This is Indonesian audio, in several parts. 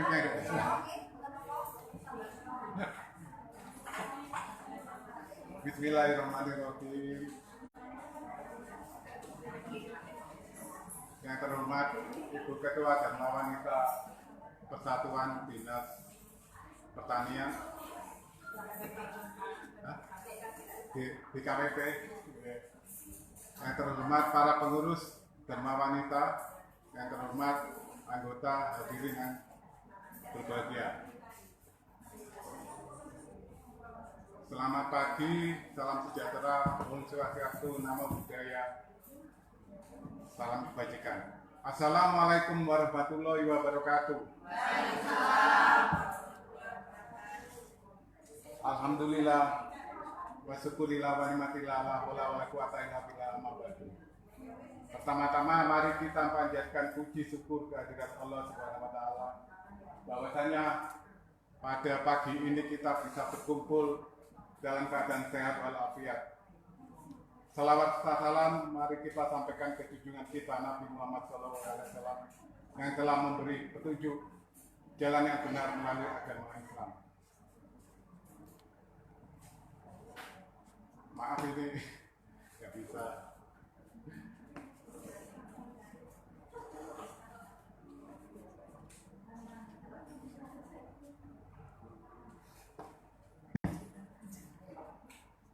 miknya nggak bisa. Bismillahirrahmanirrahim. Yang terhormat Ibu Ketua Dharma Wanita Persatuan Dinas Pertanian di KPP. Yang terhormat para pengurus Dharma Wanita, yang terhormat anggota hadirin yang berbahagia. Selamat pagi, salam sejahtera, Om Swastiastu, Namo Buddhaya, salam kebajikan. Assalamualaikum warahmatullahi wabarakatuh. Alhamdulillah, wa syukurillah wa ni'matillah, la haula wala quwata illa billah, amma ba'du. Pertama-tama mari kita panjatkan puji syukur kehadirat Allah Subhanahu wa taala bahwasanya pada pagi ini kita bisa berkumpul dalam keadaan sehat walafiat. Salawat salam mari kita sampaikan ke junjungan kita Nabi Muhammad SAW yang telah memberi petunjuk jalan yang benar melalui agama Islam. Maaf ini nggak bisa.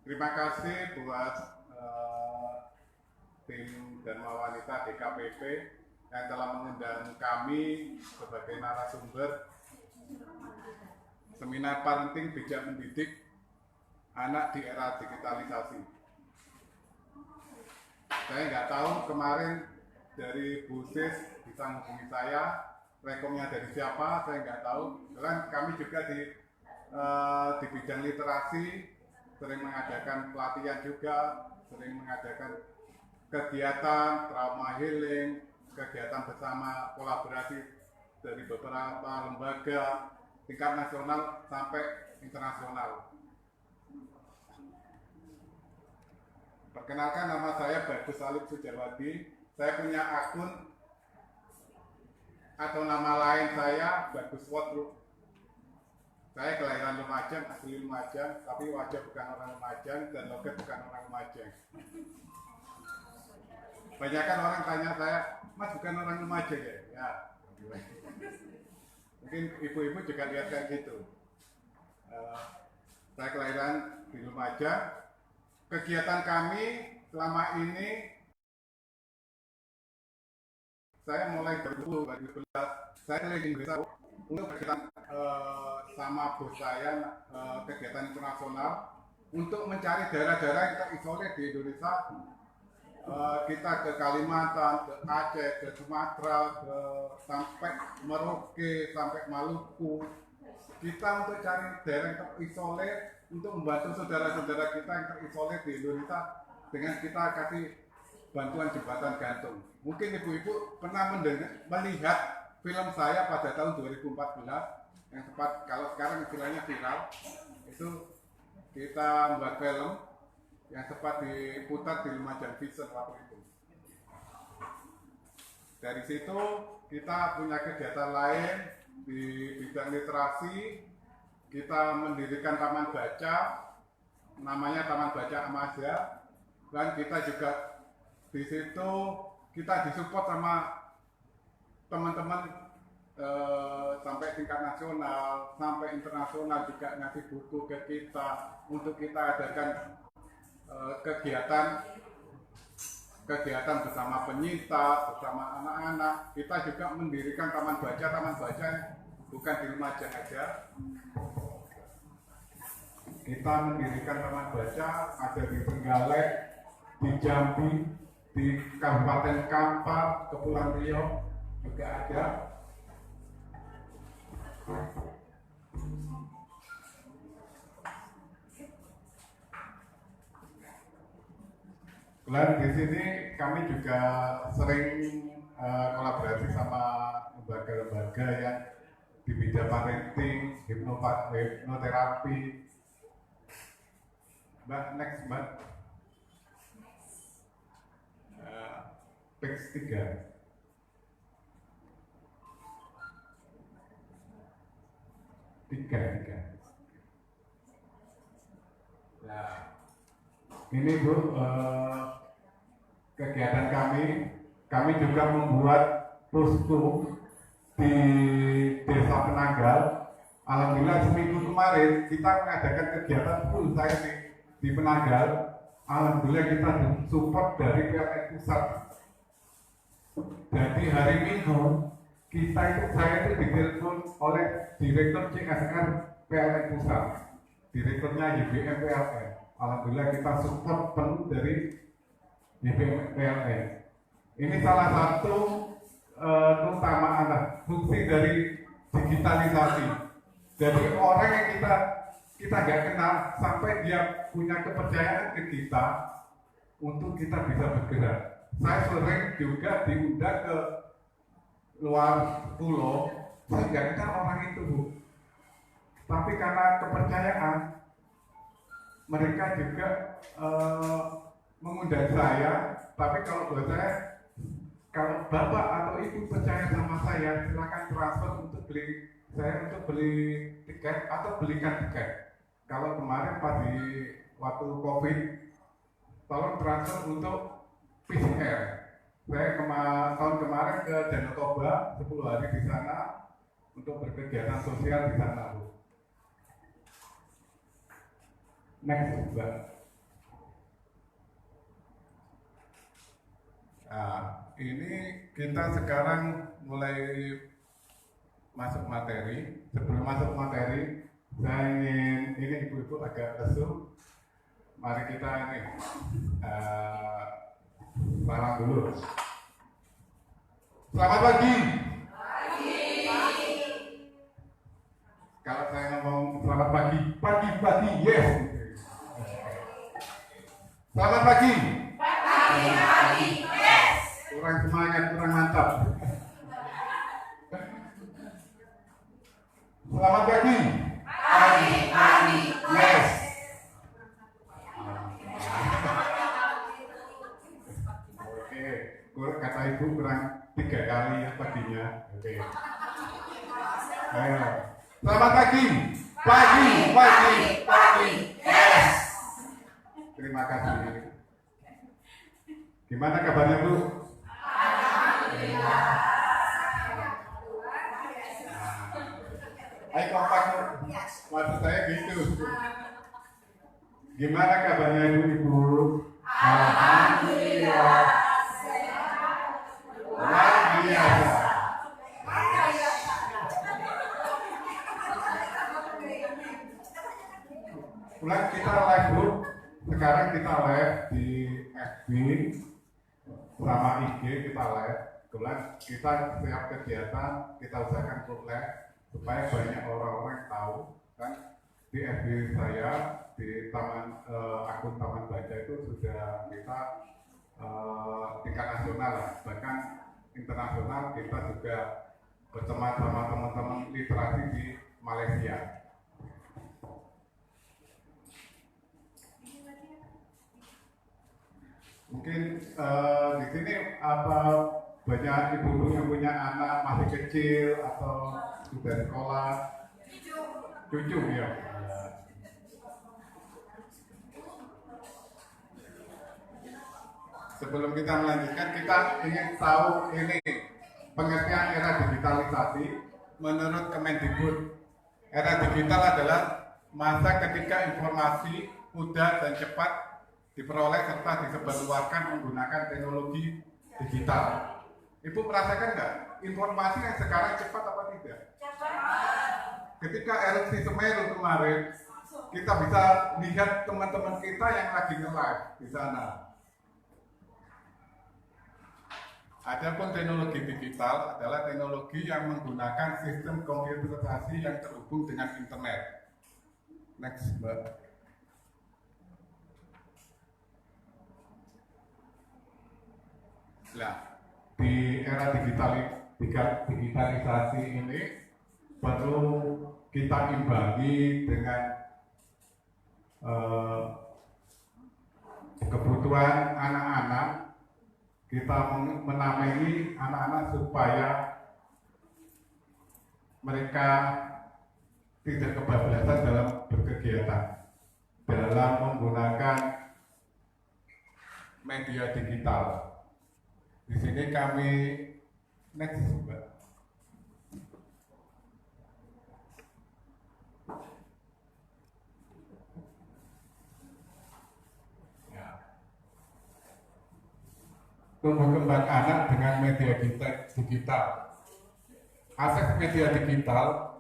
Terima kasih buat tim Dharma Wanita DKPP yang telah mengundang kami sebagai narasumber seminar parenting bijak mendidik anak di era digitalisasi. Saya nggak tahu kemarin dari Bu Sis bisa menghubungi saya, rekomnya dari siapa, saya nggak tahu. Karena kami juga di bidang literasi sering mengadakan pelatihan juga, sering mengadakan kegiatan trauma healing, kegiatan bersama kolaborasi dari beberapa lembaga tingkat nasional sampai internasional. Perkenalkan, nama saya Bagus Salib Sujarwadi. Saya punya akun atau nama lain saya Bagus Wotru. Saya kelahiran Lumajang, asli Lumajang, tapi wajah bukan orang Lumajang dan logat bukan orang Lumajang. Banyakan orang tanya saya, Mas bukan orang Lumajang ya? Ya, mungkin ibu-ibu juga lihat kayak gitu. Saya kelahiran di Lumajang. Kegiatan kami selama ini, saya mulai dari 2012, saya keliling desa untuk kegiatan sama bos saya kegiatan internasional untuk mencari daerah-daerah yang terisolir di Indonesia. Kita ke Kalimantan, ke Aceh, ke Sumatera, sampai Merauke, sampai Maluku. Kita untuk cari daerah yang terisolir untuk membantu saudara-saudara kita yang terisolir di Indonesia dengan kita kasih bantuan jembatan gantung. Mungkin ibu-ibu pernah melihat film saya pada tahun 2014 yang tepat kalau sekarang istilahnya viral. Itu kita membuat film yang sempat diputar di Lumajang Vision waktu itu. Dari situ kita punya kegiatan lain di bidang literasi. Kita mendirikan taman baca, namanya Taman Baca Amazia, dan kita juga di situ kita disupport sama teman-teman sampai tingkat nasional, sampai internasional juga ngasih buku ke kita untuk kita adakan kegiatan bersama penyintas, bersama anak-anak. Kita juga mendirikan taman baca bukan di Lumajang aja. Kita mendirikan taman baca ada di Trenggalek, di Jambi, di Kabupaten Kampar, Kepulauan Riau juga ada. Dan di sini kami juga sering kolaborasi sama lembaga-lembaga yang di bidang parenting, hipnoterapi. Mbak, next Mbak. Page 3. tiga. Nah, ini Bu, kegiatan kami juga membuat posko di Desa Penanggal. Alhamdulillah seminggu kemarin kita mengadakan kegiatan full saya di Penanggal. Alhamdulillah kita support dari PLN pusat. Jadi hari Minggu saya itu ditelepon oleh Direktur CSR PLN pusat, direkturnya YBM PLN. Alhamdulillah kita support penuh dari YBM PLN. Ini salah satu keutamaan fungsi dari digitalisasi. Jadi orang yang kita nggak kenal sampai dia punya kepercayaan ke kita untuk kita bisa bergerak. Saya sering juga diundang ke luar pulau, saya nggak kenal orang itu Bu. Tapi karena kepercayaan, mereka juga mengundang saya. Tapi kalau buat saya, kalau bapak atau ibu percaya sama saya, silakan transfer untuk beli tiket atau belikan tiket. Kalau kemarin waktu COVID, tolong transfer untuk PCR. Saya tahun kemarin ke Danau Toba 10 hari di sana untuk berkegiatan sosial di sana, Bu. Next, Mbak. Nah, ini kita sekarang mulai masuk materi. Sebelum masuk materi, saya ingin ini ibu-ibu agak lesu. Mari kita ini salam dulu. Selamat pagi. Kalau saya ngomong selamat pagi, yes. Selamat pagi. Yes. Kurang semangat, kurang mantap. Selamat pagi. Yes. Oke, kata ibu kurang 3 kali ya paginya. Oke. Ayo. Selamat pagi. Yes. Terima kasih. Gimana kabarnya Bu? Alhamdulillah. Ayo kompak, maksud saya gitu. Gimana kabarnya Ibu? Alhamdulillah. Luar biasa. Pulang kita live Bu. Sekarang kita live di FB sama IG kita live. Kemudian kita setiap kegiatan kita usahakan untuk live supaya banyak orang-orang tahu kan. Di FB saya di akun Taman Baca itu sudah kita tingkat nasional lah, bahkan internasional. Kita juga bersama sama teman-teman literasi di Malaysia. Mungkin di sini apa banyak ibu-ibu yang punya anak masih kecil atau sudah sekolah? Cucu ya. Sebelum kita melanjutkan, kita ingin tahu ini pengertian era digitalisasi menurut Kemendikbud. Era digital adalah masa ketika informasi mudah dan cepat diperoleh serta disebarluaskan menggunakan teknologi digital. Ibu merasakan nggak informasi yang sekarang cepat apa tidak? Cepat. Ketika erupsi Semeru kemarin, kita bisa lihat teman-teman kita yang lagi nge-live di sana. Adapun teknologi digital adalah teknologi yang menggunakan sistem komputerisasi yang terhubung dengan internet. Next, Mbak. Nah, di era digitalisasi ini perlu kita imbangi dengan kebutuhan anak-anak. Kita menamai anak-anak supaya mereka tidak kebablasan dalam berkegiatan, dalam menggunakan media digital. Di sini kami next, Mbak. Ya. Tumbuh kembang anak dengan media digital. Akses media digital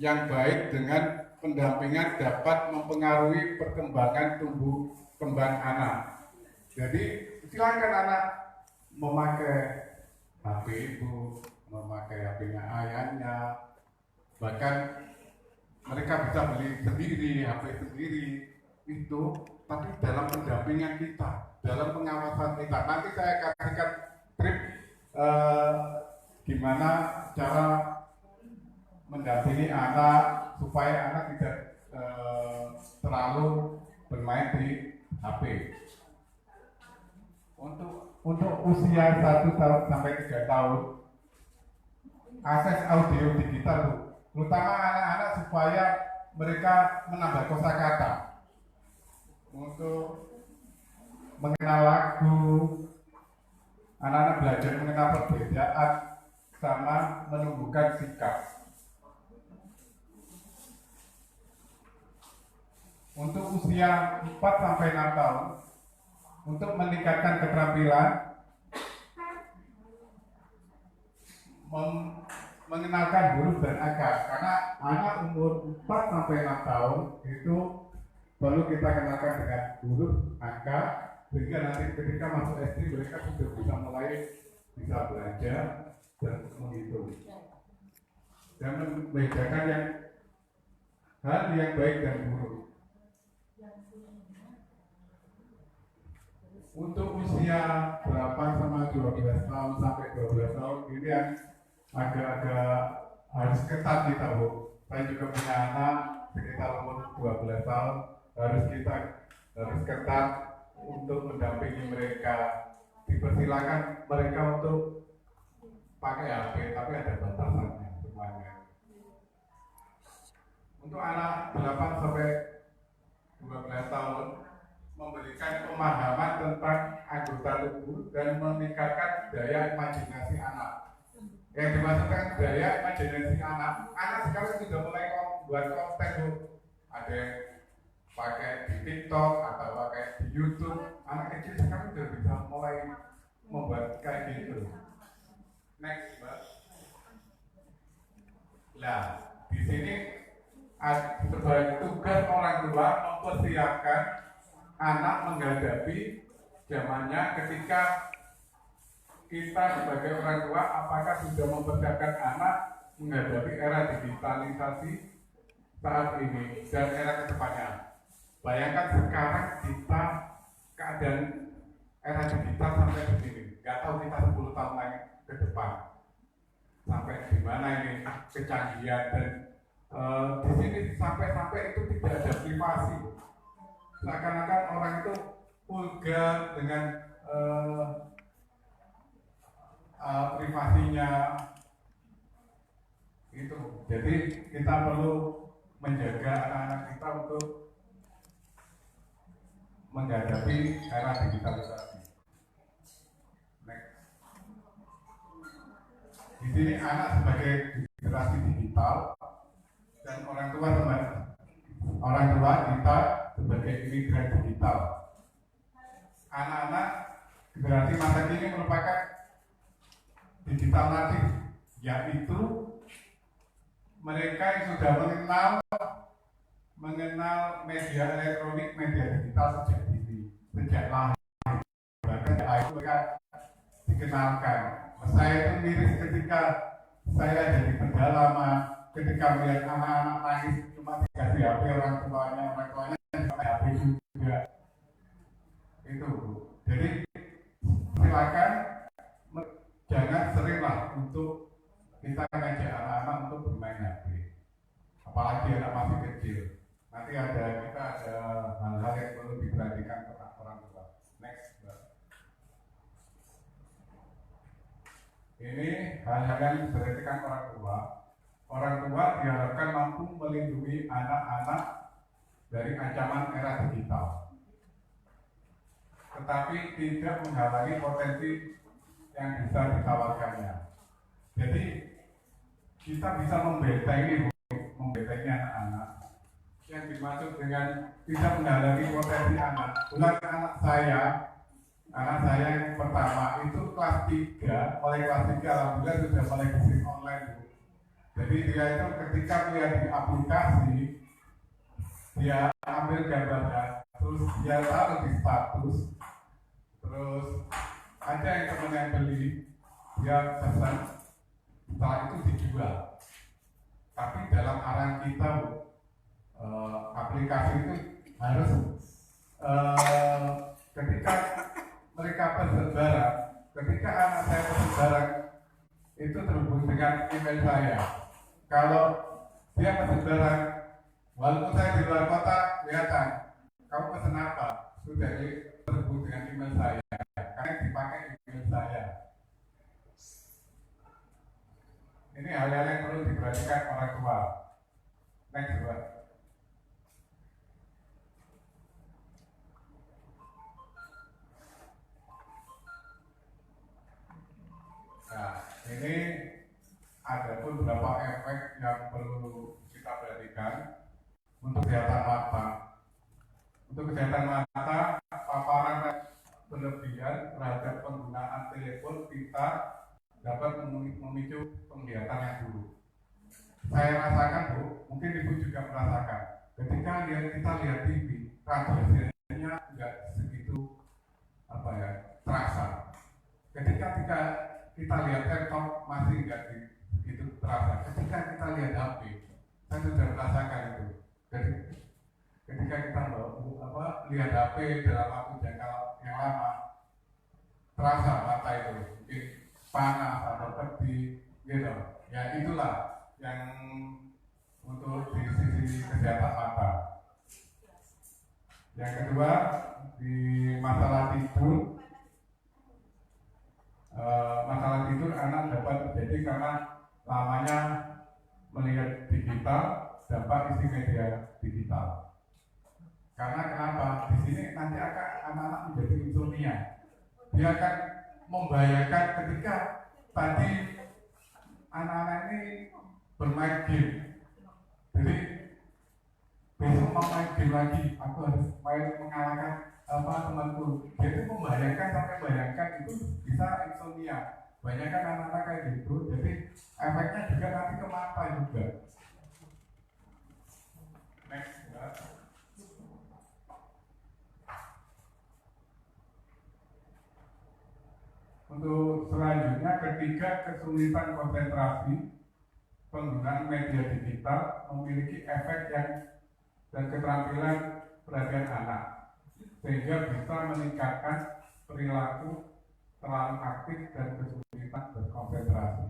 yang baik dengan pendampingan dapat mempengaruhi perkembangan tumbuh kembang anak. Jadi silakan anak memakai HP ibu, memakai HP-nya ayahnya, bahkan mereka bisa beli sendiri, HP sendiri itu, tapi dalam pendampingan kita, dalam pengawasan kita. Nanti saya kasihkan trip gimana cara mendampingi anak supaya anak tidak terlalu bermain di HP. Untuk usia 1 tahun sampai 3 tahun, akses audio digital, terutama anak-anak, supaya mereka menambah kosakata untuk mengenal lagu, anak-anak belajar mengenal perbedaan sama menumbuhkan sikap. Untuk usia 4 sampai 6 tahun, untuk meningkatkan keterampilan mengenalkan huruf dan angka, karena anak umur 4 sampai 6 tahun itu perlu kita kenalkan dengan huruf, angka, sehingga nanti ketika masuk SD mereka sudah bisa belajar dan menghitung dan membedakan hal yang baik dan buruk. Untuk usia 8 sama 12 tahun sampai 12 tahun ini yang agak-agak harus ketat kita, Bu. Saya juga punya anak sekitar umur 12 tahun, harus ketat untuk mendampingi mereka. Dipersilakan mereka untuk pakai HP, tapi ada batasannya semuanya. Untuk anak 8 sampai 12 tahun, memberikan pemahaman tentang anggota tubuh dan meningkatkan daya imajinasi anak. Yang dimaksudkan daya imajinasi anak sekarang sudah mulai buat konten, ada yang pakai di TikTok atau pakai di YouTube. Anak kecil sekarang sudah bisa mulai membuat kayak gitu. Next, Mbak. Nah, di sini sebagai tugas orang tua mempersiapkan anak menghadapi zamannya ketika kita sebagai orang tua apakah sudah mempersiapkan anak menghadapi era digitalisasi saat ini dan era kedepannya. Bayangkan sekarang kita keadaan era digital sampai di sini. Gak tahu kita 10 tahun lagi ke depan sampai di mana ini kecanggihan dan di sini sampai itu tidak ada privasi. Seakan-akan orang itu vulgar dengan privasinya itu. Jadi kita perlu menjaga anak-anak kita untuk menghadapi era digitalisasi. Next. Di sini anak sebagai generasi digital dan orang tua kita sebagai imigran digital. Anak-anak generasi masa kini merupakan digital natif, yaitu mereka yang sudah mengenal media elektronik, media digital sejak lahir. Bahkan itu mereka dikenalkan. Saya itu miris ketika saya jadi pendalaman, ketika melihat anak-anak nangis cuma dikasih HP orang tuanya HP juga. Itu, Bu. Jadi silakan jangan seringlah untuk kita ngajak anak-anak untuk bermain HP, apalagi anak masih kecil. Nanti kita ada hal-hal yang perlu diperhatikan orang tua. Next, Mbak. Ini hal-hal yang diperhatikan orang tua. orang tua diharapkan mampu melindungi anak-anak dari ancaman era digital, tetapi tidak menghalangi potensi yang bisa ditawarkannya. Jadi kita bisa membentengi anak-anak. Yang dimaksud dengan tidak menghalangi potensi anak, bukan anak saya yang pertama itu kelas 3, mulai kelas 3 alhamdulillah sudah mulai bisnis online. Jadi dia itu ketika melihat di aplikasi, dia ambil gambarnya, terus dia taruh di status, terus ada yang teman yang beli, dia pesan, setelah itu dijual. Tapi dalam arahan kita, aplikasi itu harus ketika mereka pesan barang, ketika anak saya pesan barang itu terhubung dengan email saya. Kalau dia pesan barang, walaupun saya di luar kota, kelihatan kamu pesan apa, sudah terhubung dengan email saya, karena dipakai email saya. Ini hal-hal yang perlu diperhatikan orang tua. Next, Pak. Nah, ini ada pun beberapa efek yang perlu kita perhatikan untuk kesehatan mata. Untuk kesehatan mata, paparan berlebihan terhadap penggunaan telepon kita dapat memicu penglihatan yang buruk. Saya rasakan, Bu, mungkin Ibu juga merasakan. Ketika kita lihat TV, radiasinya nggak segitu terasa. Ketika kita lihat laptop masih nggak begitu terasa. Ketika kita lihat HP, saya sudah merasakan itu. Jadi ketika kita lihat HP dalam waktu jangka yang lama, terasa mata itu mungkin panas atau pedih, gitu. Ya itulah yang untuk di sisi kesehatan mata. Yang kedua, di masalah tidur. Masalah tidur anak dapat terjadi karena lamanya melihat digital, dampak isi media digital. Karena kenapa? Di sini nanti akan anak-anak menjadi insomnia. Dia akan membahayakan ketika tadi anak-anak ini bermain game. Jadi besok mau main game lagi, aku harus mengalahkan temanku. Dia itu membahayakan sampai bayangkan itu bisa insomnia. Banyak kan anak-anak kayak gitu. Jadi efeknya juga nanti ke mata juga. Next, ya. Untuk selanjutnya, ketiga, kesulitan konsentrasi. Penggunaan media digital memiliki efek dan keterampilan perhatian anak, sehingga bisa meningkatkan perilaku terlalu aktif dan kesulitan berkonsentrasi.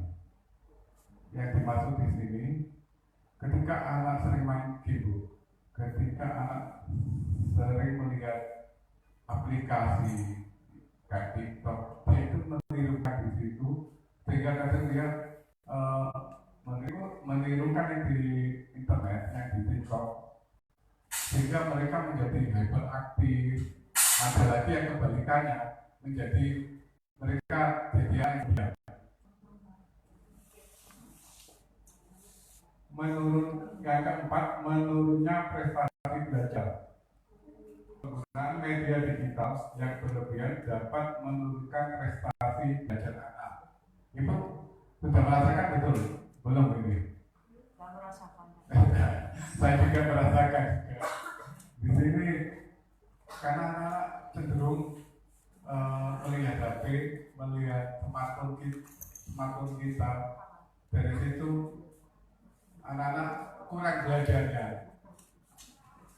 Yang dimaksud di sini, ketika anak sering main game, ketika anak sering melihat aplikasi kayak TikTok, dia itu menirukan di situ, sehingga kadang dia menirukan yang di internet, yang di TikTok, sehingga mereka menjadi hyperaktif. Ada lagi yang kebalikannya, menjadi mereka jadi yang diam. Yang keempat, menurunnya prestasi belajar. Penggunaan media digital yang berlebihan dapat menurunkan prestasi belajar anak. Ibu sudah merasakan betul? Belum ini? Saya merasakan. Saya juga merasakan. Di sini karena anak cenderung melihat HP, melihat smartphone kita, dari situ anak-anak kurang belajarnya.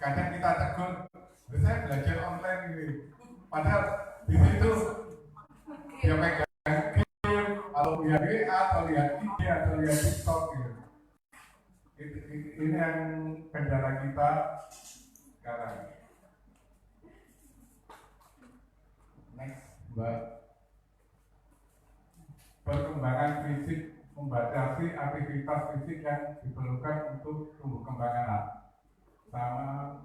Kadang kita tegur, saya belajar online ini, padahal di situ dia pegang game, atau lihat WA, atau lihat IG, atau lihat TikTok gitu. Ini yang kendala kita sekarang. Next, Mbak. Perkembangan fisik membatasi aktivitas fisik yang diperlukan untuk tumbuh kembang anak. Sama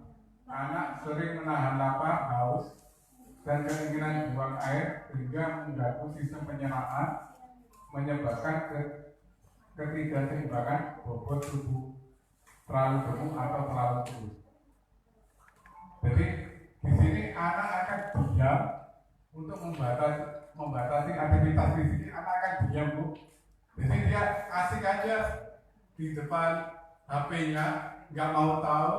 anak sering menahan lapar, haus, dan keinginan buang air sehingga mengganggu sistem pencernaan, menyebabkan ketidakseimbangan bobot tubuh terlalu gemuk atau terlalu kurus. Jadi di sini anak akan diam untuk membatasi aktivitas fisik. Anak akan diam, Bu. Jadi dia asik aja di depan HP-nya, nggak mau tahu.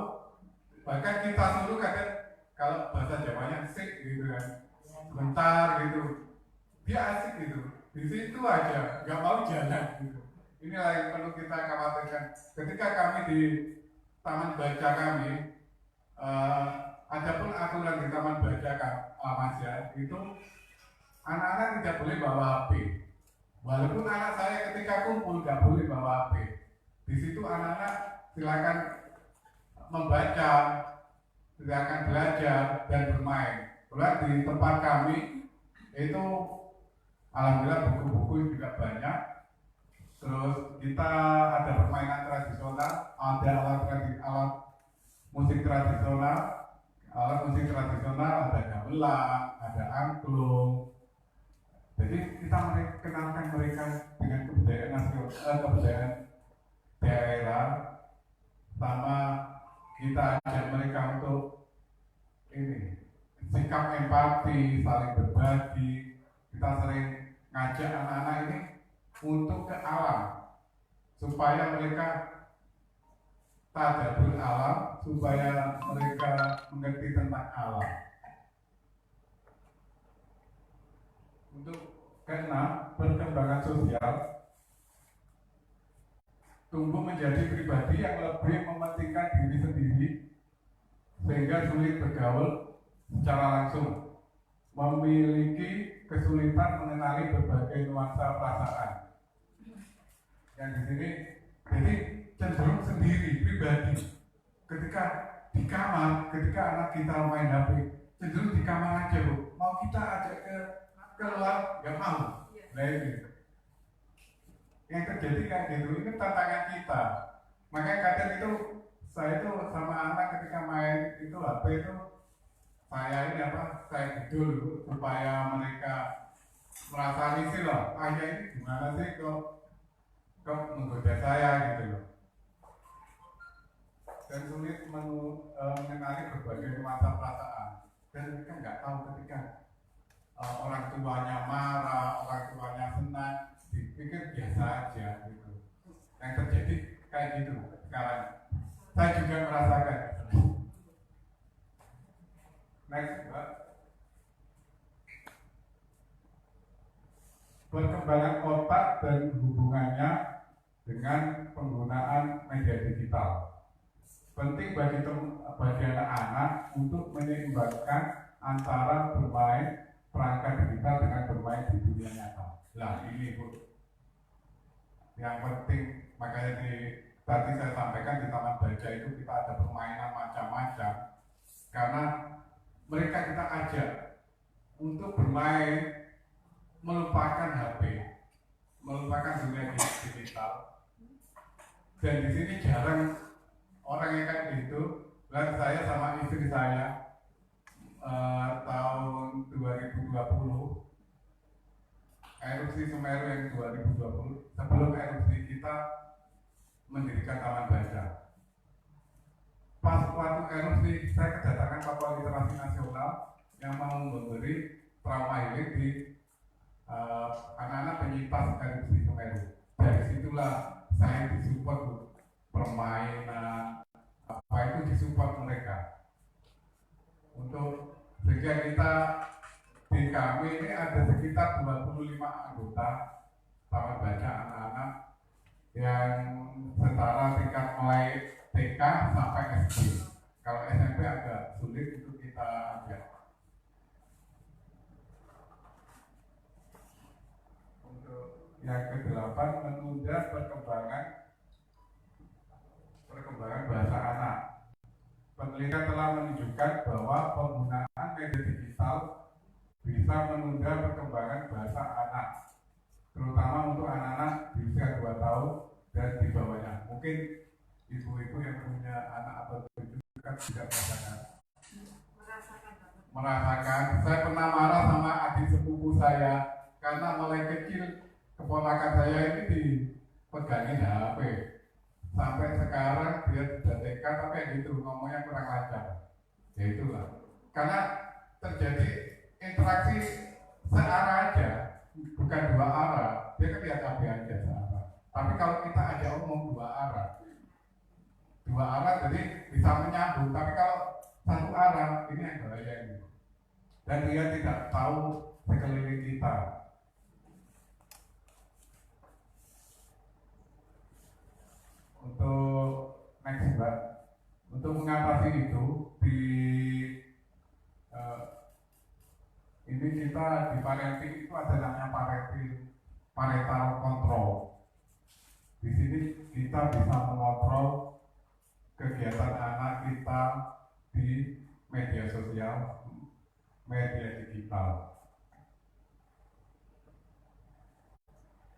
Bahkan kita suruh kadang, kalau bahasa Jawanya asik gitu kan, sebentar gitu, dia asik gitu. Di situ aja, nggak mau jalan gitu. Inilah yang perlu kita khawatirkan. Ketika kami di taman baca kami, ada pun aturan di taman baca Mas ya, itu anak-anak tidak boleh bawa HP. Walaupun anak saya ketika kumpul nggak boleh bawa HP. Di situ anak-anak silakan membaca, silakan belajar dan bermain. Kemudian di tempat kami itu alhamdulillah buku-buku juga banyak. Terus kita ada permainan tradisional, ada alat musik tradisional, ada gamelan, ada angklung. Jadi kita kenalkan mereka dengan kebudayaan nasional, kebudayaan daerah, sama kita ajak mereka untuk ini sikap empati, saling berbagi. Kita sering ngajak anak-anak ini untuk ke alam supaya mereka tadabbur alam, supaya mereka mengerti tentang alam. Untuk keenam, perkembangan sosial, tumbuh menjadi pribadi yang lebih mementingkan diri sendiri sehingga sulit bergaul secara langsung, memiliki kesulitan mengenali berbagai nuansa perasaan. Yang di sini jadi cenderung sendiri, pribadi. Ketika di kamar, ketika anak kita main HP, cenderung di kamar aja, Bu. Mau kita ajak keluar, nggak mau. Nah ini yang terjadi kayak gitu, ini tantangan kita. Makanya kadang itu saya itu sama anak ketika main itu HP itu saya gedul supaya mereka merasa risih loh. Ayah ini gimana sih kok menggoda saya gitu loh. Dan sulit mengenali berbagai nuansa perasaan. Dan mereka nggak tahu ketika orang tuanya marah, orang tuanya senang, dipikir biasa aja gitu. Yang terjadi kayak gitu sekarang. Saya juga merasakan. Next, Mbak. Perkembangan otak dan hubungannya dengan penggunaan media digital. Penting bagi anak-anak untuk menyeimbangkan antara bermain perangkat digital dengan bermain di dunia nyata. Nah ini, Bu, yang penting. Makanya tadi saya sampaikan di taman baca itu kita ada permainan macam-macam, karena mereka kita ajak untuk bermain, melupakan HP, melupakan dunia digital. Dan di sini jarang orang yang kayak gitu. Dan saya sama istri saya tahun 2020 erupsi Semeru yang 2020, sebelum erupsi kita mendirikan taman baca. Pas waktu erupsi saya kedatangan Papua Literasi Nasional yang mau memberi trauma healing di anak-anak penyintas erupsi Semeru. Dari situlah saya disupport permainan apa itu, disupport mereka untuk sehingga kita di kami ini ada sekitar 25 anggota taman baca anak-anak yang setara tingkat mulai TK sampai SD. Kalau SMP agak sulit untuk kita ajak. Untuk yang ke-8, menunda perkembangan bahasa anak. Penelitian telah menunjukkan bahwa penggunaan media digital bisa menunda perkembangan bahasa anak, terutama untuk anak-anak di usia 2 tahun dan di bawahnya. Mungkin ibu-ibu yang punya anak atau cucu kan juga merasakan. Saya pernah marah sama adik sepupu saya karena mulai kecil keponakan saya ini dipegangin HP. Sampai sekarang dia sudah TK tapi gitu ngomongnya kurang lancar. Ya itulah. Karena terjadi interaksi searah aja, bukan dua arah. Dia kan lihat HP aja searah. Tapi kalau kita ajak ngomong dua arah jadi bisa menyambung. Tapi kalau satu arah ini yang bahaya ini. Dan dia tidak tahu sekeliling kita. Untuk next Mbak, untuk mengatasi itu ini kita di parenting itu ada namanya parental control. Di sini kita bisa mengontrol kegiatan anak kita di media sosial, media digital.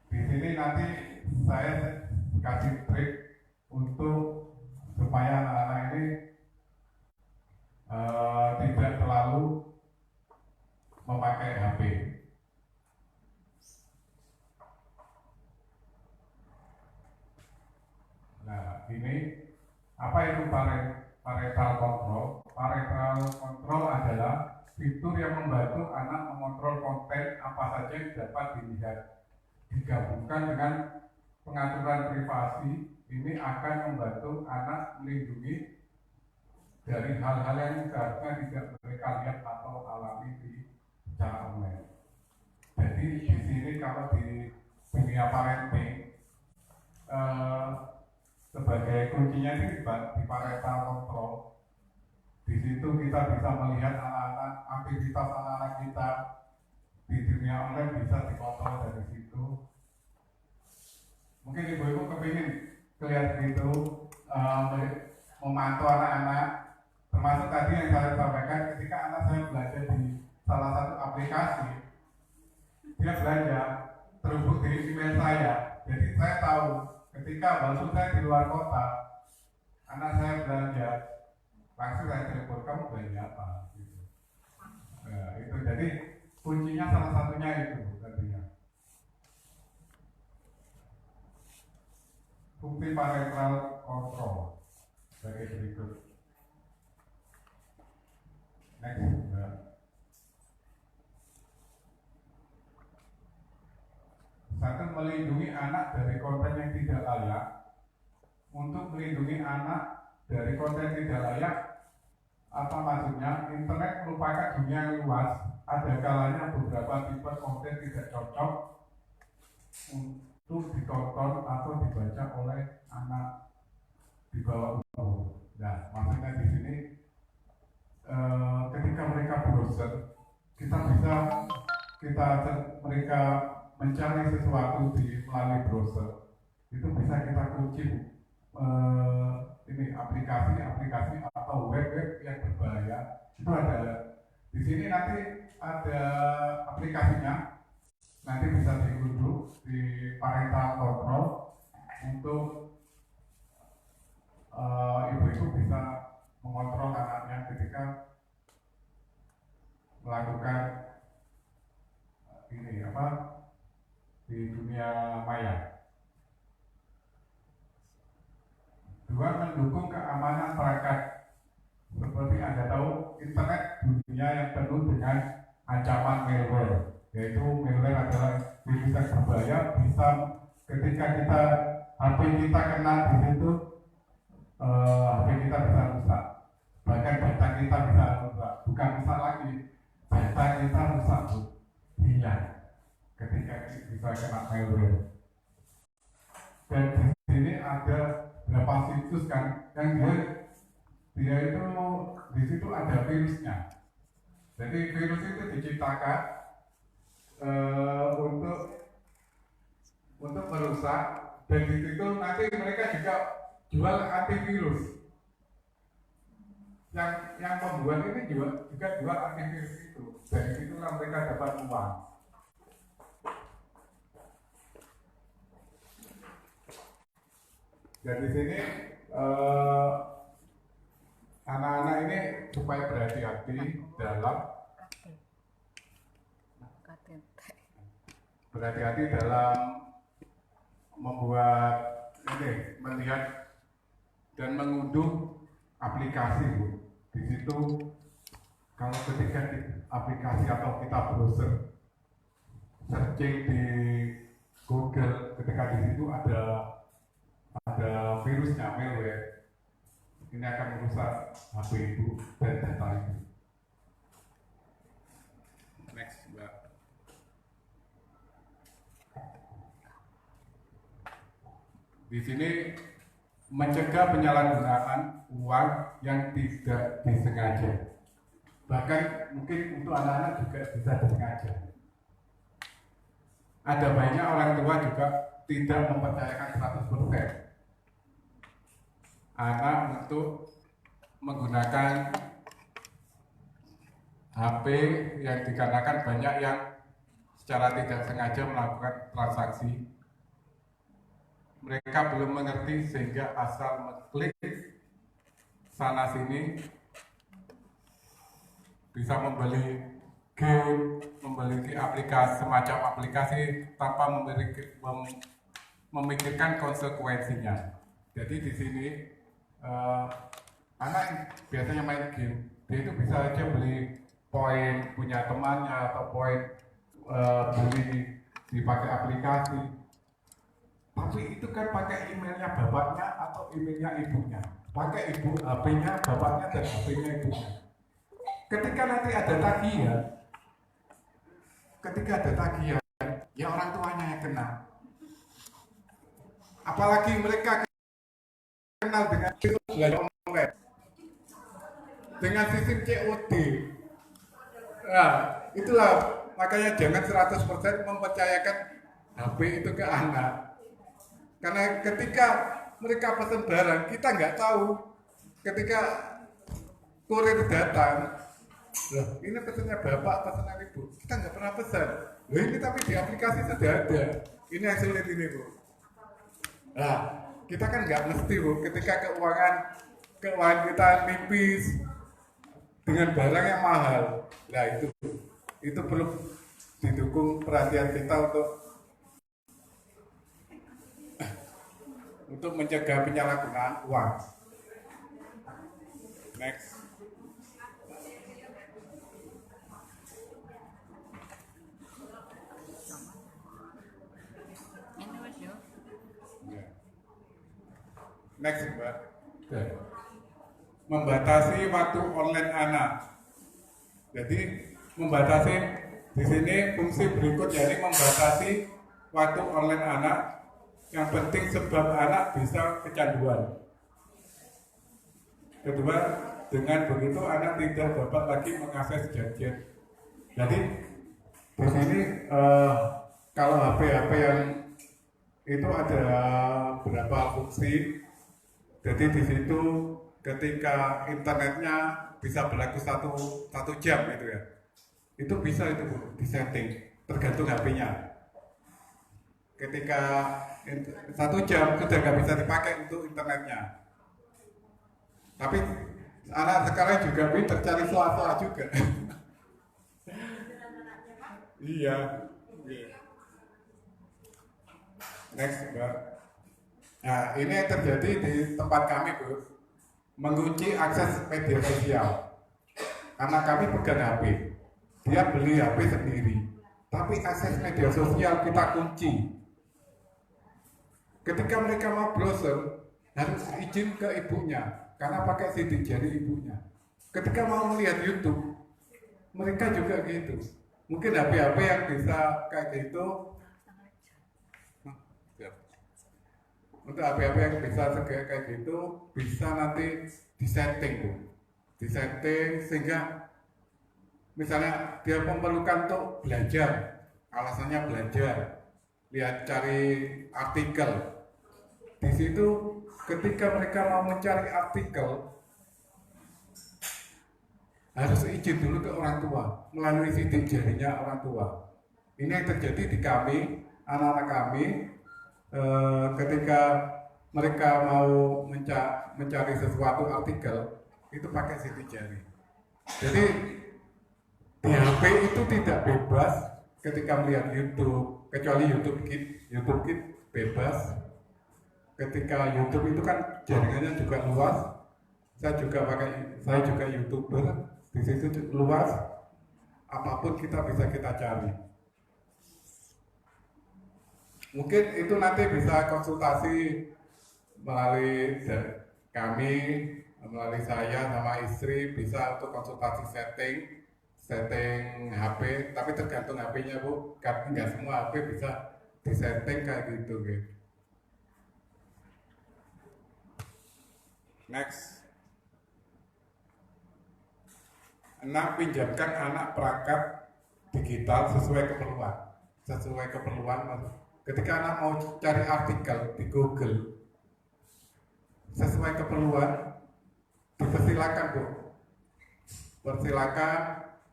Di sini nanti saya kasih trik untuk supaya anak-anak ini tidak terlalu memakai HP. Nah, ini apa itu parental control? Parental control adalah fitur yang membantu anak mengontrol konten apa saja yang dapat dilihat. Digabungkan dengan pengaturan privasi, ini akan membantu anak melindungi dari hal-hal yang seharusnya tidak mereka lihat atau alami secara online. Jadi di sini kalau di dunia parenting sebagai kuncinya ini di parental control. Di situ kita bisa melihat anak-anak, aktivitas anak-anak kita di dunia online bisa dikontrol dari situ. Mungkin ibu-ibu kepingin kelihatan itu memantau anak-anak, termasuk tadi yang saya sampaikan ketika anak saya belajar di salah satu aplikasi, dia belajar terhubung di email saya, jadi saya tahu ketika waktu saya di luar kota, anak saya belanja, langsung saya telepon, kamu belanja apa? Gitu. Nah, itu jadi kuncinya salah satunya itu tentunya. Fungsi parental control sebagai berikut. Next. Satu, melindungi anak dari konten yang tidak layak. Untuk melindungi anak dari konten tidak layak, apa maksudnya? Internet merupakan dunia yang luas. Ada kalanya beberapa tipe konten tidak cocok untuk ditonton atau dibaca oleh anak di bawah umur. Nah, maksudnya di sini ketika mereka browser, mereka mencari sesuatu melalui browser, itu bisa kita kunci ini aplikasi atau web yang berbahaya. Itu ada di sini, nanti ada aplikasinya, nanti bisa diunduh di parental control untuk ibu-ibu bisa mengontrol anaknya ketika melakukan ini di dunia maya. Dua, mendukung keamanan perangkat. Seperti Anda tahu, internet dunia yang penuh dengan ancaman malware, yaitu malware adalah virus yang berbahaya, bisa ketika HP kita kena di situ, HP kita bisa rusak, bahkan data kita bisa rusak, bukan rusak lagi, data kita rusak, hilang ketika bisa kena malware. Dan di sini ada berapa situs kan yang dia itu di situ ada virusnya. Jadi virus itu diciptakan untuk merusak, dan di situ nanti mereka juga jual antivirus. Yang pembuat ini juga jual antivirus itu. Dari situlah mereka dapat uang. Dan di sini anak-anak ini supaya berhati-hati dalam membuat ini, melihat dan mengunduh aplikasi, Bu. Di situ kalau ketika di aplikasi atau kita browser searching di Google, ketika di situ ada virusnya, malware, ini akan merusak HP Ibu dan data Ibu. Next, Mbak. Di sini mencegah penyalahgunaan uang yang tidak disengaja. Bahkan mungkin untuk anak-anak juga bisa disengaja. Ada banyak orang tua juga tidak mempercayakan 100% anak untuk menggunakan HP yang dikarenakan banyak yang secara tidak sengaja melakukan transaksi. Mereka belum mengerti sehingga asal mengklik sana sini bisa membeli game, memiliki aplikasi semacam aplikasi tanpa memikirkan konsekuensinya. Jadi di sini anak biasanya main game, dia itu bisa aja beli poin punya temannya atau poin beli dipakai aplikasi. Tapi itu kan pakai emailnya bapaknya atau emailnya ibunya, pakai ibu HP-nya bapaknya dan HP-nya ibunya. Ketika nanti ada tagihan, ya orang tuanya yang kena. Apalagi mereka kenal dengan belanja online, dengan sistem COD. Nah, itulah makanya jangan 100% mempercayakan HP itu ke anak. Karena ketika mereka pesan barang, kita nggak tahu. Ketika kurir datang, loh ini pesannya bapak, pesanan ibu, kita nggak pernah pesan. Loh ini tapi di aplikasi sudah ada. Ini yang sulit ini, Bu. Nah, kita kan nggak mesti, Bu, ketika keuangan kita nipis dengan barang yang mahal. Nah itu perlu didukung perhatian kita untuk mencegah penyalahgunaan uang. Next. Next, Mbak. Membatasi waktu online anak. Jadi membatasi di sini fungsi berikut, yaitu membatasi waktu online anak. Yang penting sebab anak bisa kecanduan. Kedua, dengan begitu anak tidak dapat lagi mengakses gadget. Jadi di sini kalau HP yang itu ada beberapa fungsi. Jadi di situ ketika internetnya bisa berlaku satu jam gitu ya. Itu bisa itu disetting tergantung HP-nya. Ketika 1 jam sudah nggak bisa dipakai untuk internetnya. Tapi anak sekarang juga pintar cari celah-celah juga. Iya. Next, Mbak. Nah, ini yang terjadi di tempat kami, Bu. Mengunci akses media sosial. Anak kami pegang HP. Dia beli HP sendiri. Tapi akses media sosial kita kunci. Ketika mereka mau browser, harus izin ke ibunya, karena pakai sidik jari ibunya. Ketika mau melihat YouTube, mereka juga gitu. Mungkin HP-HP yang bisa kayak gitu, untuk HP-HP yang bisa kayak gitu, bisa nanti disetting, sehingga misalnya dia memerlukan untuk belajar, alasannya belajar, lihat cari artikel. Di situ ketika mereka mau mencari artikel harus izin dulu ke orang tua melalui sidik jarinya orang tua. Ini yang terjadi di kami, anak-anak kami ketika mereka mau mencari sesuatu artikel itu pakai sidik jari. Jadi di HP itu tidak bebas ketika melihat YouTube, kecuali YouTube Kids bebas. Ketika YouTube itu kan jaringannya juga luas. Saya juga YouTuber, di situ luas. Apapun kita bisa kita cari. Mungkin itu nanti bisa konsultasi melalui kami, melalui saya sama istri, bisa untuk konsultasi setting HP, tapi tergantung HP-nya Bu, nggak semua HP bisa disetting kayak gitu. Next. 6. Pinjamkan anak perangkat digital sesuai keperluan. Ketika anak mau cari artikel di Google sesuai keperluan, dipersilakan Bu, persilakan,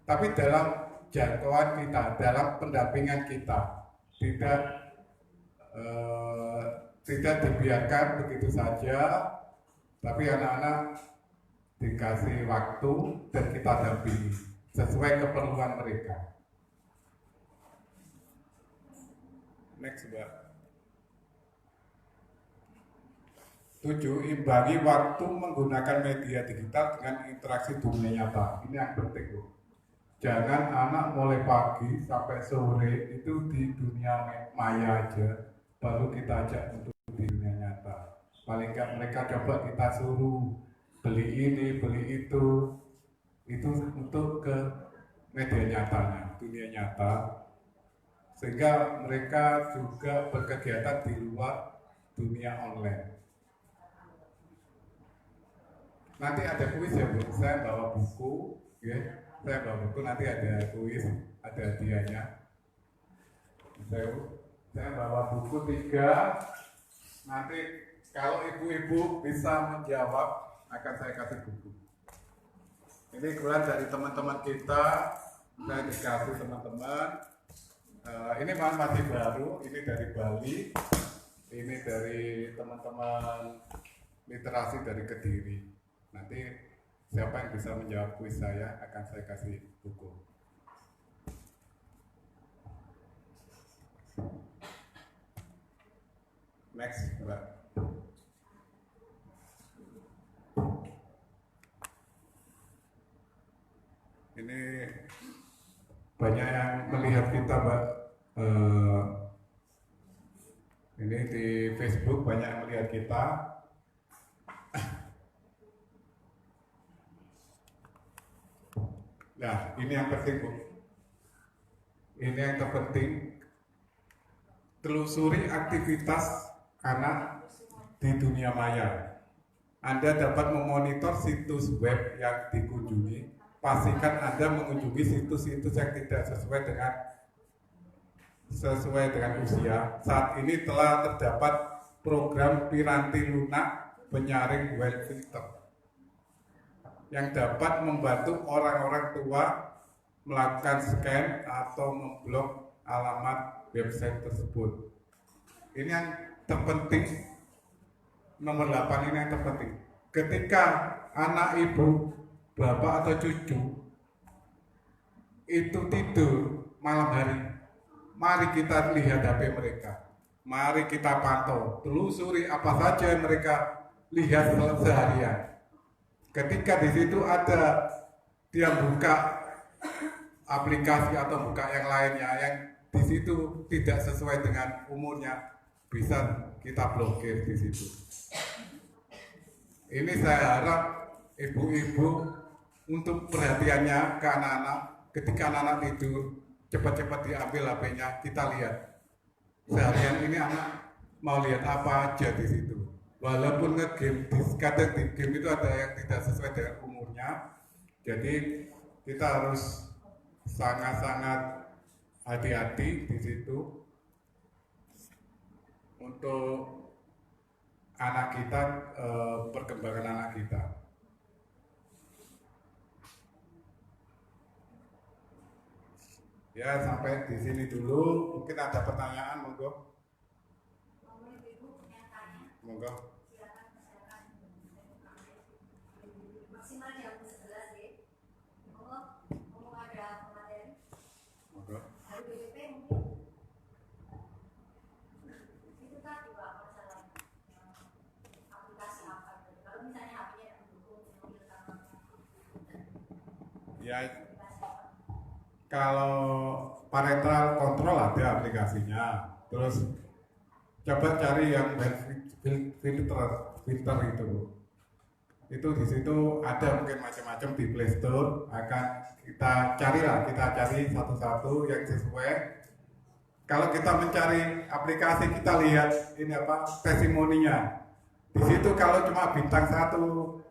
tapi dalam jangkauan kita, dalam pendampingan kita, tidak dibiarkan begitu saja, tapi anak-anak dikasih waktu dan kita dampingi sesuai keperluan mereka. Next, Mbak. 7. Imbangi waktu menggunakan media digital dengan interaksi dunia nyata. Ini yang penting, Bu. Jangan anak mulai pagi sampai sore itu di dunia maya aja, baru kita ajak untuk di dunia nyata. Paling nggak mereka coba kita suruh beli ini, beli itu untuk ke media nyatanya, dunia nyata, sehingga mereka juga berkegiatan di luar dunia online. Nanti ada kuis ya Bu, saya bawa buku, ya. Saya bawa buku, nanti ada kuis, ada hadiahnya. Saya bawa buku 3, nanti kalau ibu-ibu bisa menjawab, akan saya kasih buku. Ini kebetulan dari teman-teman kita, saya dikasih teman-teman. Ini masih baru, ini dari Bali, ini dari teman-teman literasi dari Kediri. Nanti siapa yang bisa menjawab kuis saya akan saya kasih buku. Next, Mbak. Ini banyak yang melihat kita, Mbak. Ini di Facebook banyak yang melihat kita. Nah, ini yang penting, Bu. Ini yang terpenting. Telusuri aktivitas anak di dunia maya. Anda dapat memonitor situs web yang dikunjungi. Pastikan Anda mengunjungi situs-situs yang tidak sesuai dengan usia. Saat ini telah terdapat program Piranti Lunak penyaring web filter yang dapat membantu orang-orang tua melakukan scan atau memblok alamat website tersebut. Ini yang terpenting, nomor 8 ini yang terpenting. Ketika anak ibu, bapak atau cucu itu tidur malam hari, mari kita lihat HP mereka. Mari kita pantau, telusuri apa saja yang mereka lihat seharian. Ketika di situ ada dia buka aplikasi atau buka yang lainnya yang di situ tidak sesuai dengan umurnya, bisa kita blokir di situ. Ini saya harap ibu-ibu untuk perhatiannya ke anak-anak. Ketika anak-anak tidur, cepat-cepat diambil HP-nya, kita lihat seharian ini anak mau lihat apa aja di situ. Walaupun nge-game, kadang di game itu ada yang tidak sesuai dengan umurnya, jadi kita harus sangat-sangat hati-hati di situ untuk anak kita, perkembangan anak kita. Ya, sampai di sini dulu. Mungkin ada pertanyaan, monggo. Monggo. Maksimal jam 11 deh. Ngomong ada materi. Monggo. Dari BPP mungkin itu tadi Pak masalah aplikasi apa gitu. Kalau misalnya HP-nya mendukung mobil sama Ya, aplikasi apa? kalau parental control ada aplikasinya. Terus coba cari yang filter itu. Itu di situ ada mungkin macam-macam di Play Store. Akan kita cari satu-satu yang sesuai. Kalau kita mencari aplikasi, kita lihat ini apa testimoninya. Di situ kalau cuma bintang 1,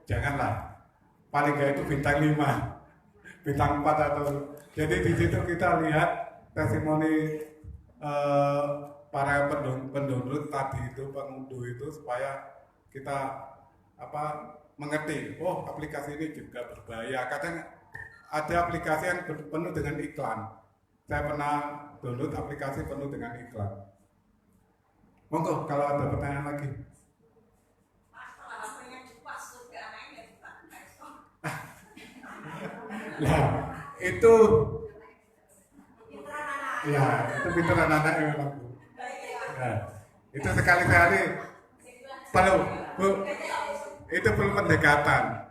janganlah. Paling nggak itu bintang 5, bintang 4 atau. Jadi di situ kita lihat testimoni para pendownload tadi itu, pengunduh itu, supaya kita mengerti. Oh, aplikasi ini juga berbahaya. Kadang ada aplikasi yang penuh dengan iklan. Saya pernah download aplikasi penuh dengan iklan. Monggo kalau ada pertanyaan lagi. Nah, itu ya, itu pintar anak-anak yang aku. Nah, itu sekali-kali perlu, Bu, itu perlu pendekatan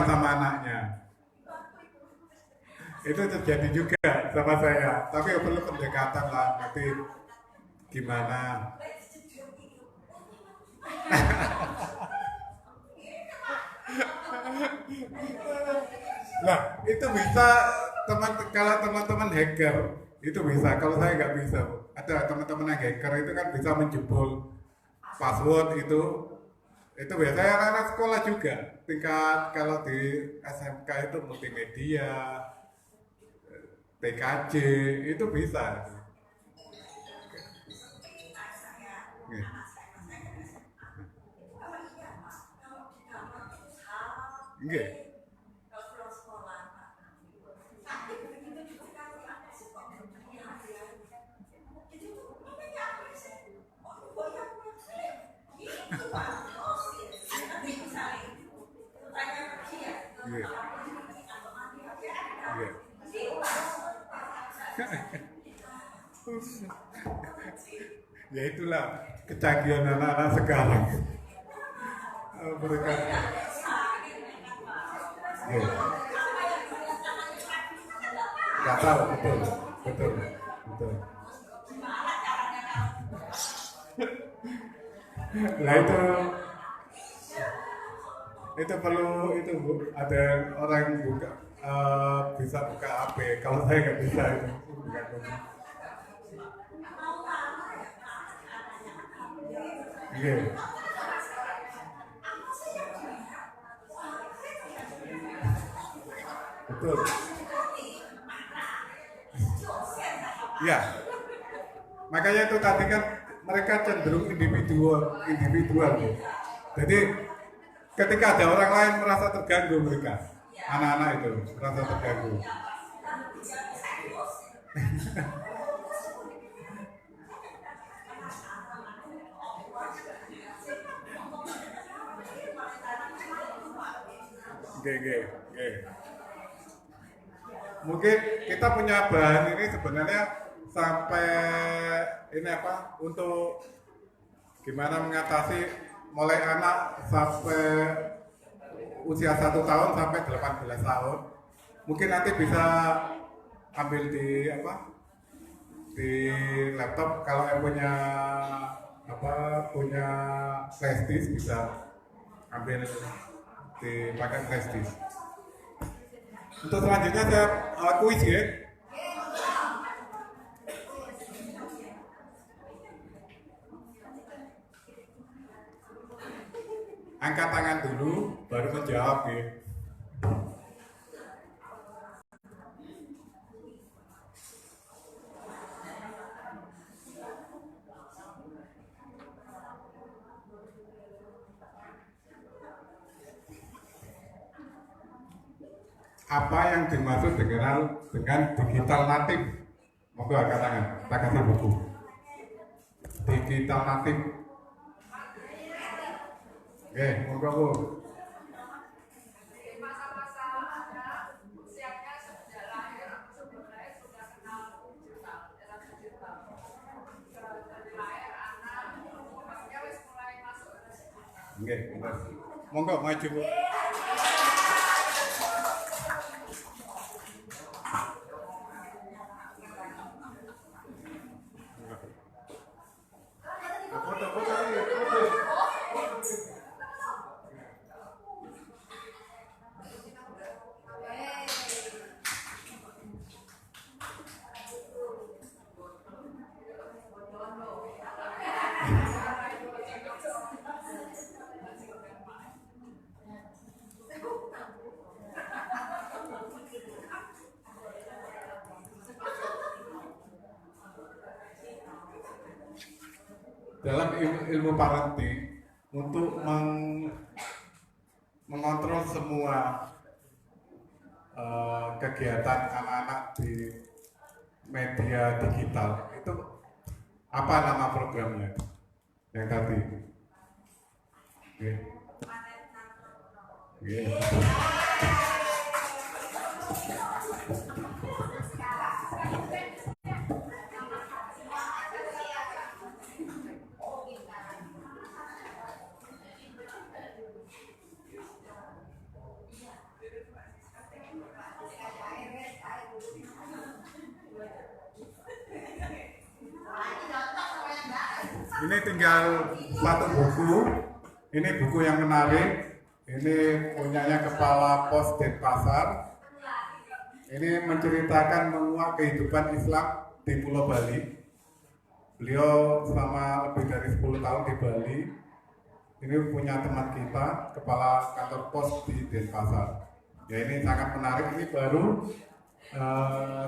sama anaknya. Itu terjadi juga sama saya, tapi perlu pendekatan lah, nanti gimana. Nah, itu bisa kalau teman-teman hacker itu bisa, kalau saya nggak bisa. Ada teman-teman yang hacker itu kan bisa menjebol password itu biasanya anak sekolah juga tingkat, kalau di SMK itu multimedia, TKJ itu bisa. Nggih. Ya itulah kecanggihan anak-anak sekarang. Mereka nggak tahu, betul. Nah itu perlu itu Bu, ada orang yang buka bisa buka HP. Kalau saya nggak bisa itu. Iya. Betul. Ya. Makanya itu tadi kan mereka cenderung individual. Jadi ketika ada orang lain merasa terganggu, mereka anak-anak itu merasa terganggu. Oke. Mungkin kita punya bahan ini sebenarnya sampai ini untuk gimana mengatasi mulai anak sampai usia 1 tahun sampai 18 tahun. Mungkin nanti bisa ambil di laptop, kalau yang punya flash disk bisa ambil dipakai flash disk. Untuk selanjutnya saya kuis ya. Angkat tangan dulu, baru menjawab ya. Apa yang dimaksud dengan digital natif? Monggo angkat tangan, tak kasih buku. digital natif. Oke, monggo Bu. Masa-masa Anda usianya sejak lahir sebenarnya sudah kenal digital, era digital. Dari lahir anak, umurnya wis mulai masuk ke digital. Oke, monggo maju Bu. Dalam ilmu parenting untuk mengontrol semua kegiatan anak-anak di media digital itu apa nama programnya yang tadi? Oke. Oke. Ini tinggal satu buku. Ini buku yang menarik. Ini punyanya Kepala Pos Denpasar. Ini menceritakan menguak kehidupan Islam di Pulau Bali. Beliau selama lebih dari 10 tahun di Bali. Ini punya teman kita, Kepala Kantor Pos di Denpasar. Ya, ini sangat menarik. Ini baru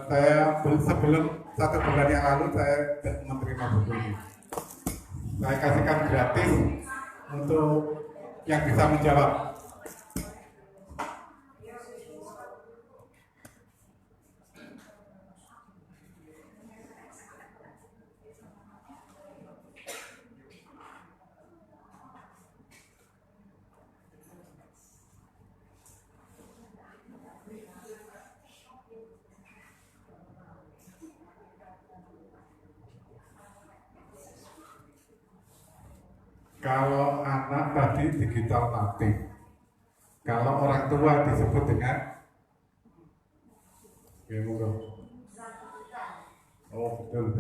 saya sebelum 1 bulan yang lalu saya menerima buku ini. Saya kasihkan gratis untuk yang bisa menjawab. Kalau anak tadi digital natif, kalau orang tua disebut dengan ya monggo. Oh betul.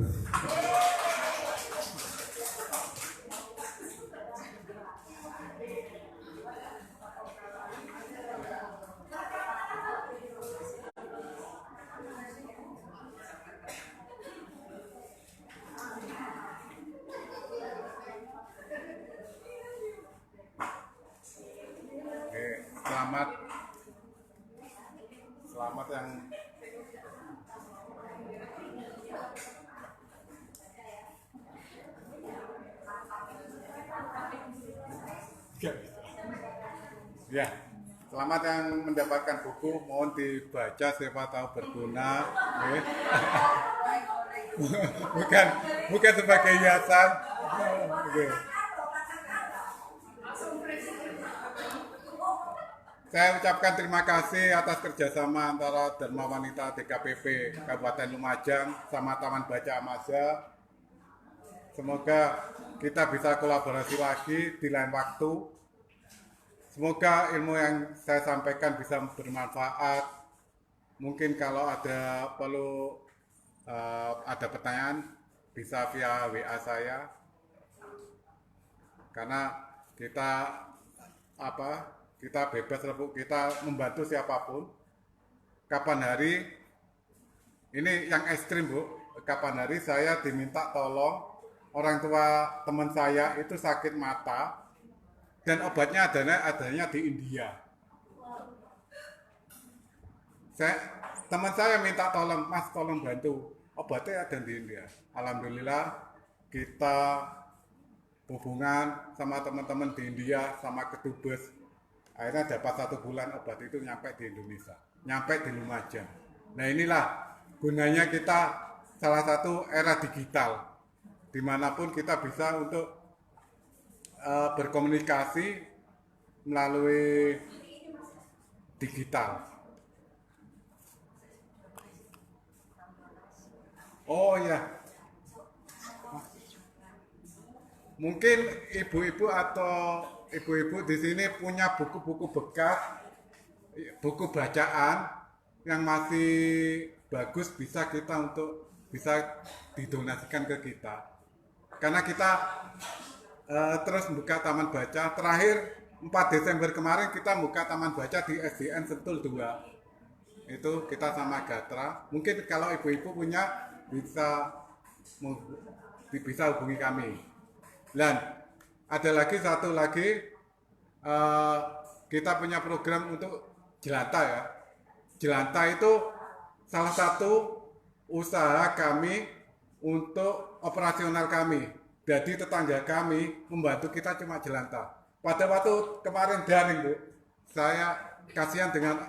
Selamat yang ya, selamat yang mendapatkan buku, mohon dibaca siapa tahu berguna. Ya. bukan sebagai hiasan. Okay. Saya ucapkan terima kasih atas kerjasama antara Dharma Wanita DKPP Kabupaten Lumajang sama Taman Baca Amaja. Semoga kita bisa kolaborasi lagi di lain waktu. Semoga ilmu yang saya sampaikan bisa bermanfaat. Mungkin kalau ada ada pertanyaan bisa via WA saya. Karena kita bebas, kita membantu siapapun. Kapan hari, ini yang ekstrim Bu, kapan hari saya diminta tolong orang tua teman saya itu sakit mata dan obatnya adanya di India. Teman saya minta tolong, Mas tolong bantu, obatnya ada di India. Alhamdulillah kita hubungan sama teman-teman di India, sama kedubes. Akhirnya dapat 1 bulan obat itu nyampe di Indonesia, nyampe di Lumajang. Nah inilah gunanya kita salah satu era digital. dimanapun kita bisa untuk berkomunikasi melalui digital. Oh ya, mungkin ibu-ibu atau ibu-ibu di sini punya buku-buku bekas, buku bacaan yang masih bagus bisa kita untuk bisa didonasikan ke kita. Karena kita terus buka taman baca. Terakhir 4 Desember kemarin kita buka taman baca di SDN Sentul 2. Itu kita sama Gatra. Mungkin kalau ibu-ibu punya bisa hubungi kami. Dan ada lagi satu lagi, kita punya program untuk jelantah ya. Jelantah itu salah satu usaha kami untuk operasional kami. Jadi tetangga kami membantu kita cuma jelantah. Pada waktu kemarin daring Bu, saya kasihan dengan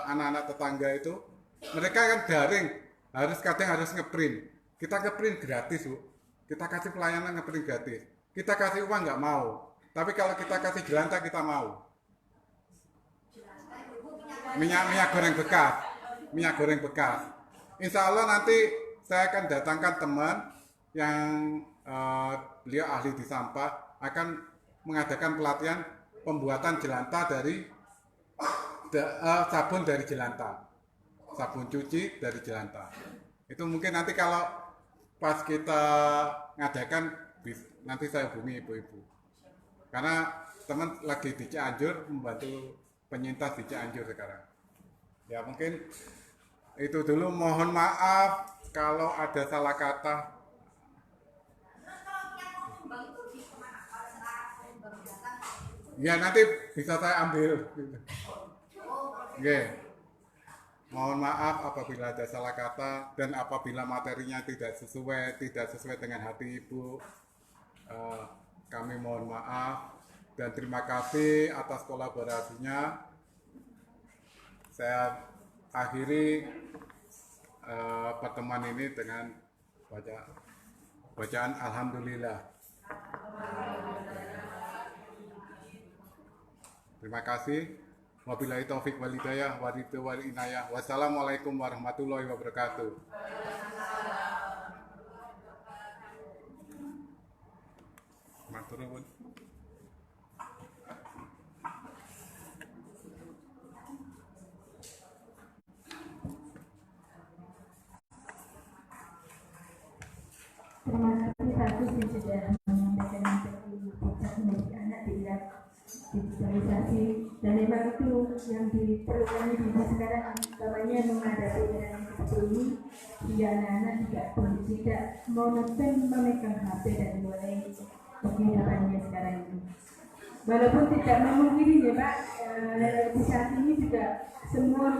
anak-anak tetangga itu. Mereka kan daring, kadang harus ngeprint. Kita ngeprint gratis Bu. Kita kasih pelayanan ngeprint gratis. Kita kasih uang nggak mau. Tapi kalau kita kasih jelantah kita mau. Minyak goreng bekas. Minyak goreng bekas. Insya Allah nanti saya akan datangkan teman yang beliau ahli di sampah akan mengadakan pelatihan pembuatan jelantah dari sabun dari jelantah, sabun cuci dari jelantah. Itu mungkin nanti kalau pas kita ngadakan nanti saya hubungi ibu-ibu. Karena teman lagi di Cianjur membantu penyintas di Cianjur sekarang. Ya mungkin itu dulu, mohon maaf kalau ada salah kata. Ya nanti bisa saya ambil. Oke. Mohon maaf apabila ada salah kata dan apabila materinya tidak sesuai dengan hati ibu. Kami mohon maaf dan terima kasih atas kolaborasinya. Saya akhiri pertemuan ini dengan bacaan Alhamdulillah. Terima kasih. Wabillahi taufik wal hidayah wa ridho wal inayah. Wassalamualaikum warahmatullahi wabarakatuh. Matur nuwun. Terima kasih Bagus yang sudah menyampaikan seperti puncak menjadi anak digitalisasi, dan memang itu yang diperlukan di masa sekarang, utamanya menghadapi yang seperti ini. Dia anak-anak tidak monoton memegang HP dan mulai kehidupannya sekarang ini. Walaupun tidak memungkiri ya Pak, di saat ini juga semua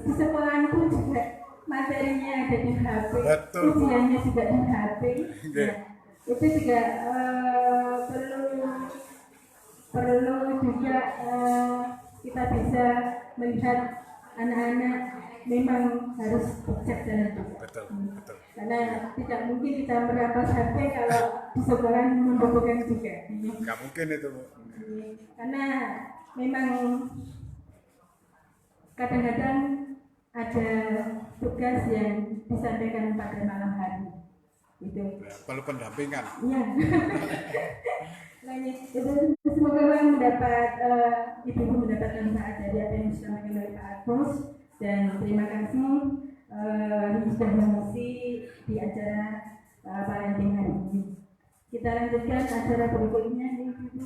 di sekolah pun juga materinya ada di HP, ujiannya juga di HP. Ya, itu juga perlu juga kita bisa melihat anak-anak memang harus bijak dalam itu. Betul. Karena tidak mungkin kita merampas HP kalau di sekolah membutuhkan juga. Nggak mungkin itu Bu. Karena memang kadang-kadang ada tugas yang disampaikan pada malam hari. Gitu. Perlu pendampingan. Iya. Semoga orang mendapat ibu mendapat manfaat dari apa yang disampaikan oleh Pak Agus, dan terima kasih sudah mengisi di acara parenting hari ini. Kita lanjutkan acara berikutnya, Ibu.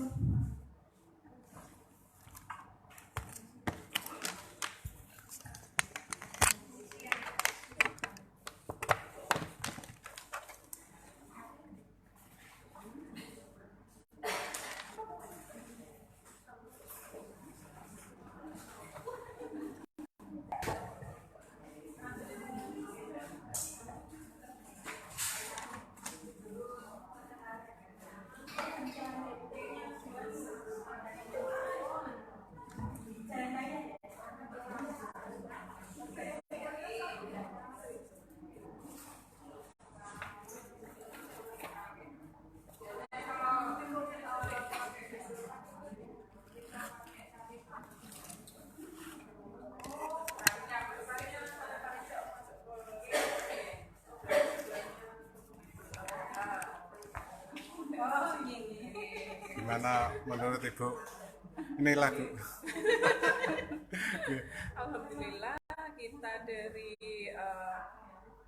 Gimana menurut Ibu? Inilah Bu. Alhamdulillah kita dari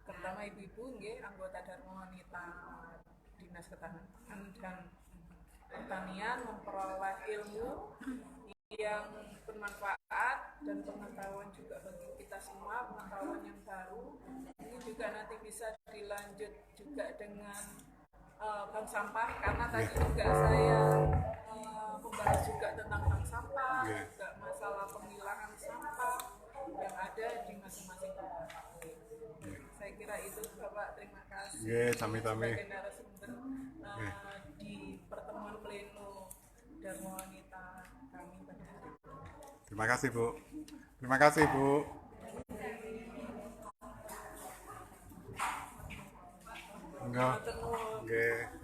terutama ibu-ibu nggih anggota Dharma Wanita Dinas Ketahanan dan Pertanian memperoleh ilmu yang bermanfaat dan pengetahuan juga bagi kita semua, pengetahuan yang baru. Ini juga nanti bisa dilanjut juga dengan bank sampah, karena tadi juga saya membahas juga tentang bank sampah, juga masalah pemilahan sampah yang ada di masing-masing kabupaten. Saya kira itu Bapak, terima kasih Sami-sami. sebagai narasumber di pertemuan pleno Dharma Wanita kami pada hari ini. Terima kasih Bu. Terima kasih Bu. Enggak. Matur nuwun. Nggih.